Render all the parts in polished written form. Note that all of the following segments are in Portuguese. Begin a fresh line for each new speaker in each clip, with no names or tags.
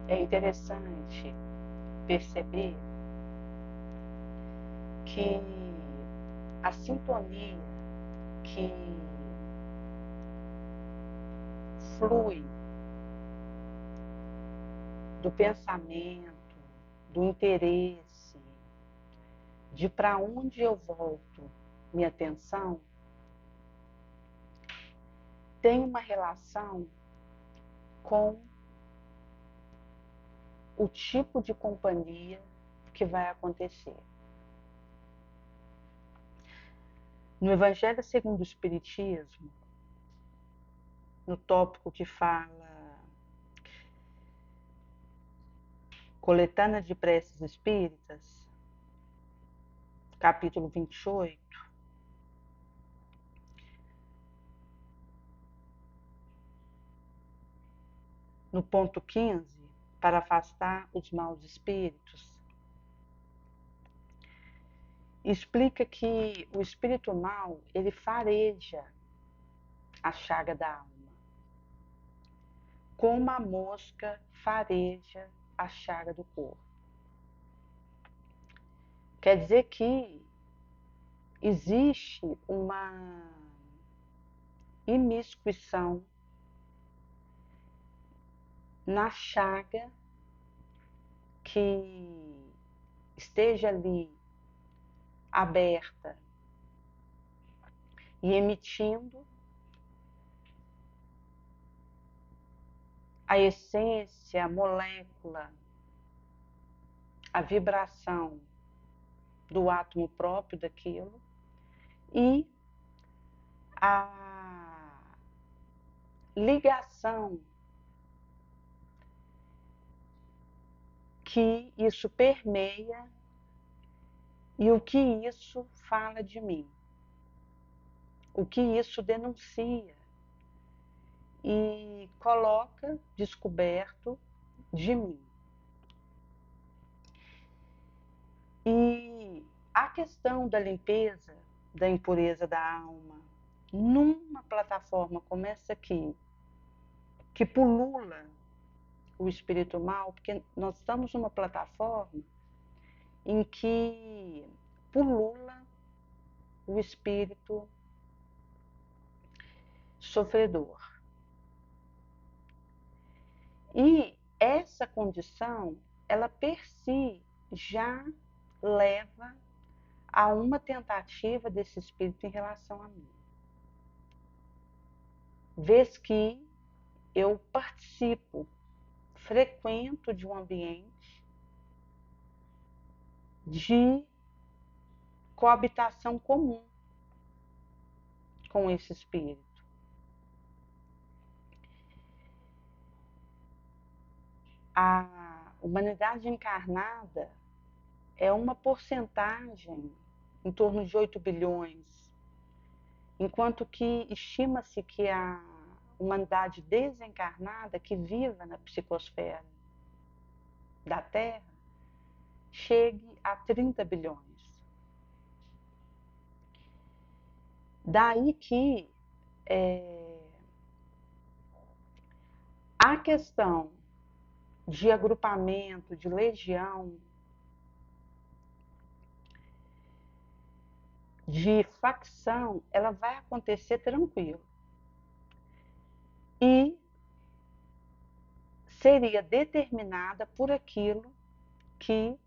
é interessante perceber que a sintonia que flui do pensamento, do interesse, de para onde eu volto minha atenção, tem uma relação com o tipo de companhia que vai acontecer. No Evangelho segundo o Espiritismo, no tópico que fala Coletânea de Preces Espíritas, capítulo 28, no ponto 15, para afastar os maus espíritos, explica que o espírito mau, ele fareja a chaga da alma, como a mosca fareja a chaga do corpo. Quer dizer que existe uma imiscuição na chaga que esteja ali aberta e emitindo a essência, a molécula, a vibração do átomo próprio daquilo e a ligação que isso permeia e o que isso fala de mim, o que isso denuncia e coloca descoberto de mim. E a questão da limpeza, da impureza da alma, numa plataforma como essa aqui, que pulula o espírito mal, porque nós estamos numa plataforma em que pulula o espírito sofredor. E essa condição, ela per si já leva a uma tentativa desse espírito em relação a mim. Vez que eu participo, frequento de um ambiente de coabitação comum com esse espírito. A humanidade encarnada é uma porcentagem em torno de 8 bilhões, enquanto que estima-se que a humanidade desencarnada que viva na psicosfera da Terra chegue a 30 bilhões. Daí que a questão de agrupamento, de legião, de facção, ela vai acontecer tranquilo. E seria determinada por aquilo que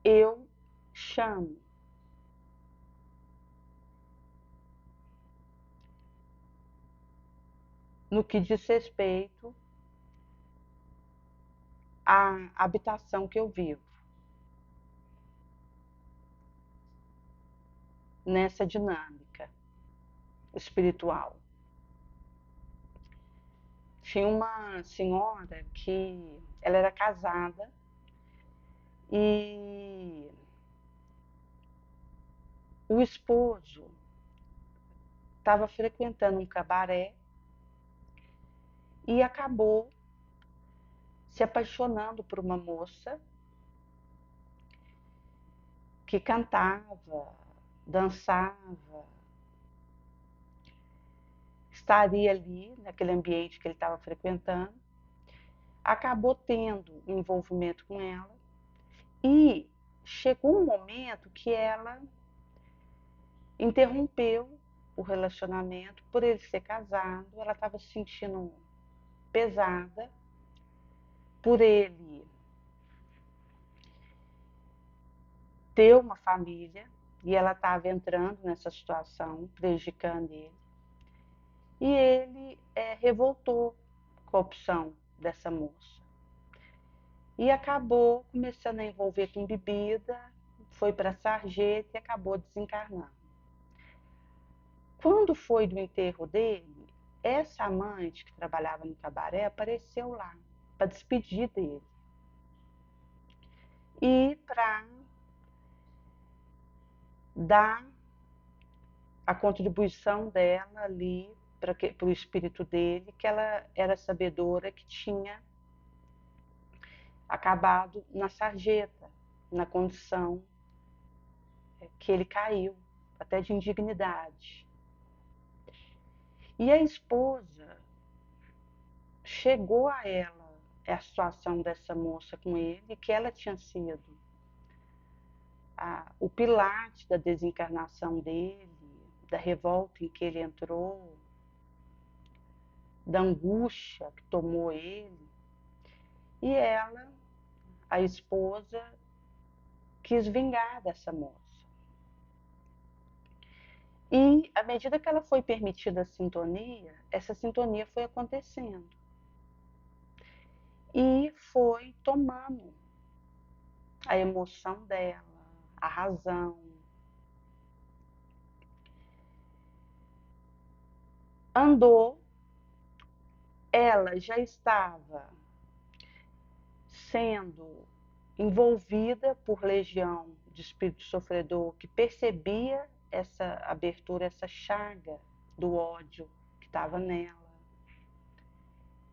eu chamo no que diz respeito à habitação que eu vivo, nessa dinâmica espiritual. Tinha uma senhora que ela era casada e o esposo estava frequentando um cabaré e acabou se apaixonando por uma moça que cantava, dançava, estaria ali naquele ambiente que ele estava frequentando acabou tendo um envolvimento com ela e chegou um momento que ela interrompeu o relacionamento por ele ser casado, ela estava se sentindo pesada por ele ter uma família e ela estava entrando nessa situação, prejudicando ele. E ele revoltou com a opção dessa moça. E acabou começando a envolver com bebida, foi para a sarjeta e acabou desencarnando. Quando foi do enterro dele, essa amante que trabalhava no cabaré apareceu lá para despedir dele. E para dar a contribuição dela ali para o espírito dele, que ela era sabedora que tinha acabado na sarjeta, na condição que ele caiu, até de indignidade. E a esposa chegou a ela a situação dessa moça com ele, que ela tinha sido o pilar da desencarnação dele, da revolta em que ele entrou, da angústia que tomou ele. E ela, a esposa, quis vingar dessa moça. E à medida que ela foi permitida a sintonia, essa sintonia foi acontecendo. E foi tomando a emoção dela, a razão. Andou, ela já estava sendo envolvida por legião de espírito sofredor que percebia essa abertura, essa chaga do ódio que estava nela.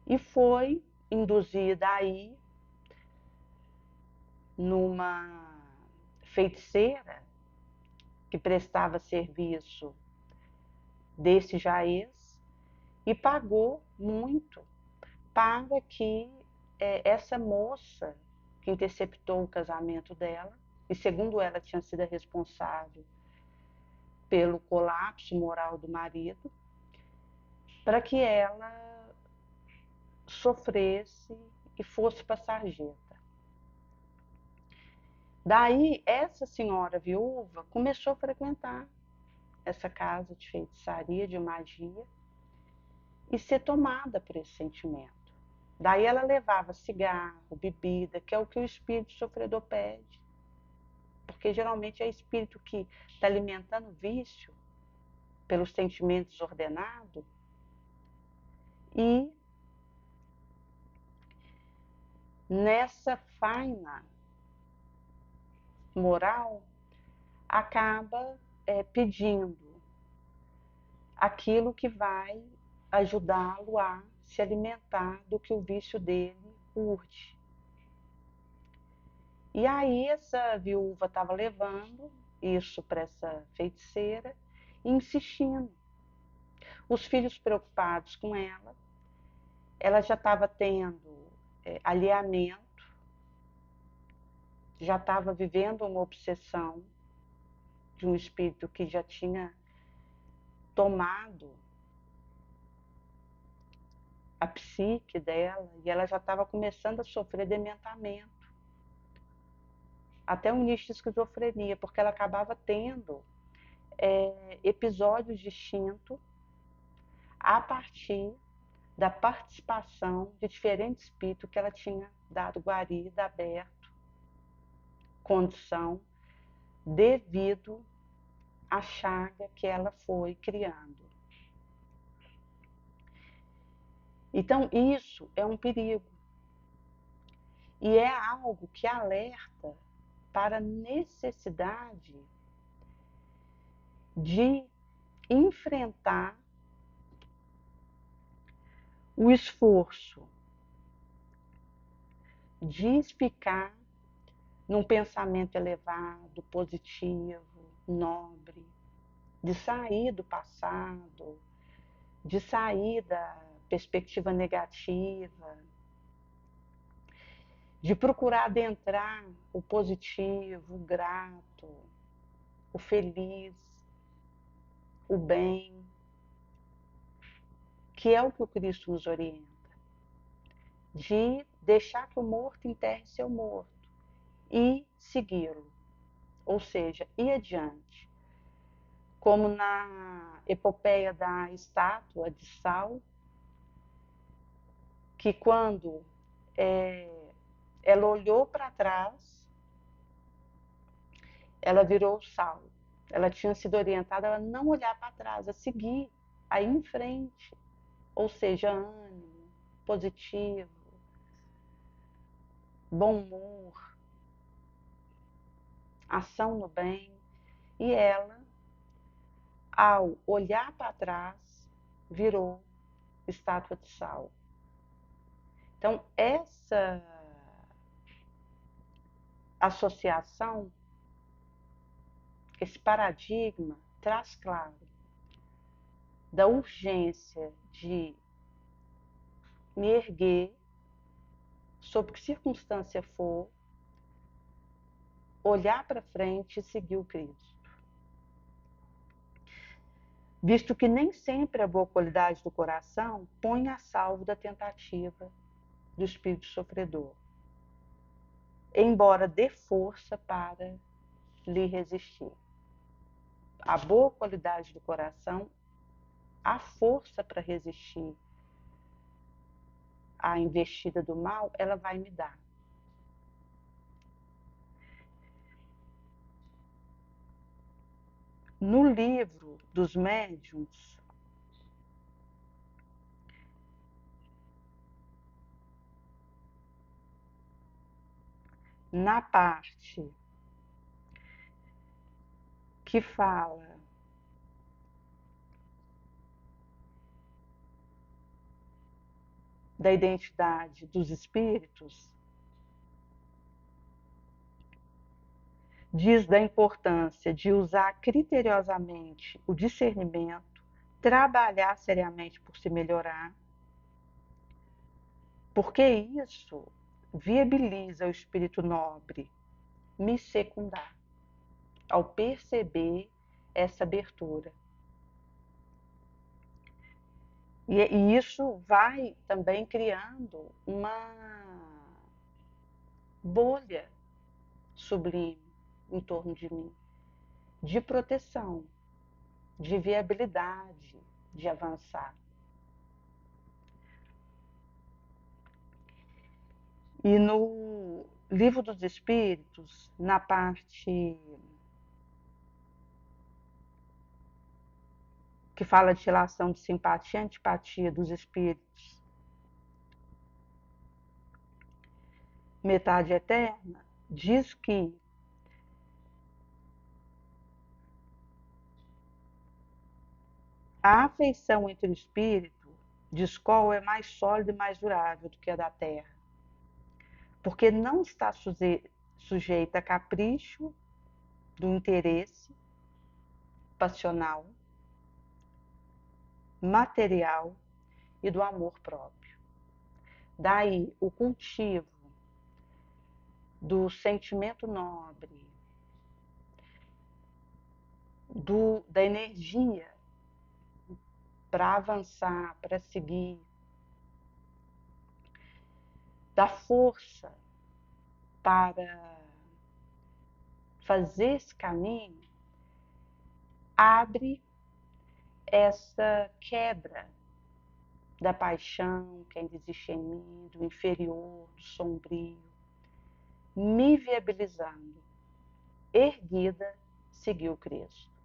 E foi induzida aí numa feiticeira que prestava serviço desse jaez e pagou muito para que essa moça que interceptou o casamento dela, e segundo ela tinha sido a responsável pelo colapso moral do marido, para que ela sofresse e fosse para a sarjeta. Daí, essa senhora viúva começou a frequentar essa casa de feitiçaria, de magia, e ser tomada por esse sentimento. Daí ela levava cigarro, bebida, que é o que o espírito sofredor pede. Porque geralmente é espírito que está alimentando o vício pelos sentimentos desordenados e nessa faina moral acaba pedindo aquilo que vai ajudá-lo a se alimentar do que o vício dele urge. E aí essa viúva estava levando isso para essa feiticeira e insistindo. Os filhos preocupados com ela já estava tendo alheamento, já estava vivendo uma obsessão de um espírito que já tinha tomado a psique dela e ela já estava começando a sofrer dementamento, até um início de esquizofrenia, porque ela acabava tendo episódios distintos a partir da participação de diferentes espíritos que ela tinha dado guarida, aberto, condição, devido à chaga que ela foi criando. Então, isso é um perigo. E é algo que alerta para a necessidade de enfrentar o esforço de ficar num pensamento elevado, positivo, nobre, de sair do passado, de sair da perspectiva negativa, de procurar adentrar o positivo, o grato, o feliz, o bem, que é o que o Cristo nos orienta, de deixar que o morto enterre seu morto e segui-lo, ou seja, ir adiante. Como na epopeia da estátua de sal, que quando ela olhou para trás, ela virou sal. Ela tinha sido orientada a não olhar para trás, a seguir, a ir em frente. Ou seja, ânimo, positivo, bom humor, ação no bem. E ela, ao olhar para trás, virou estátua de sal. Então, essa associação, esse paradigma, traz claro da urgência de me erguer, sob que circunstância for, olhar para frente e seguir o Cristo. Visto que nem sempre a boa qualidade do coração põe a salvo da tentativa do espírito sofredor, embora dê força para lhe resistir. A boa qualidade do coração, a força para resistir à investida do mal, ela vai me dar. No livro dos médiuns, na parte que fala da identidade dos espíritos, diz da importância de usar criteriosamente o discernimento, trabalhar seriamente por se melhorar, porque isso viabiliza o espírito nobre me secundar, ao perceber essa abertura. E isso vai também criando uma bolha sublime em torno de mim, de proteção, de viabilidade, de avançar. E no Livro dos Espíritos, na parte que fala de relação de simpatia e antipatia dos espíritos, metade eterna, diz que a afeição entre o espírito de escola é mais sólida e mais durável do que a da terra, porque não está sujeita a capricho do interesse passional, material e do amor próprio. Daí o cultivo do sentimento nobre, da energia para avançar, para seguir, da força para fazer esse caminho, abre essa quebra da paixão que ainda existe em mim, do inferior, do sombrio, me viabilizando, erguida, seguir o Cristo.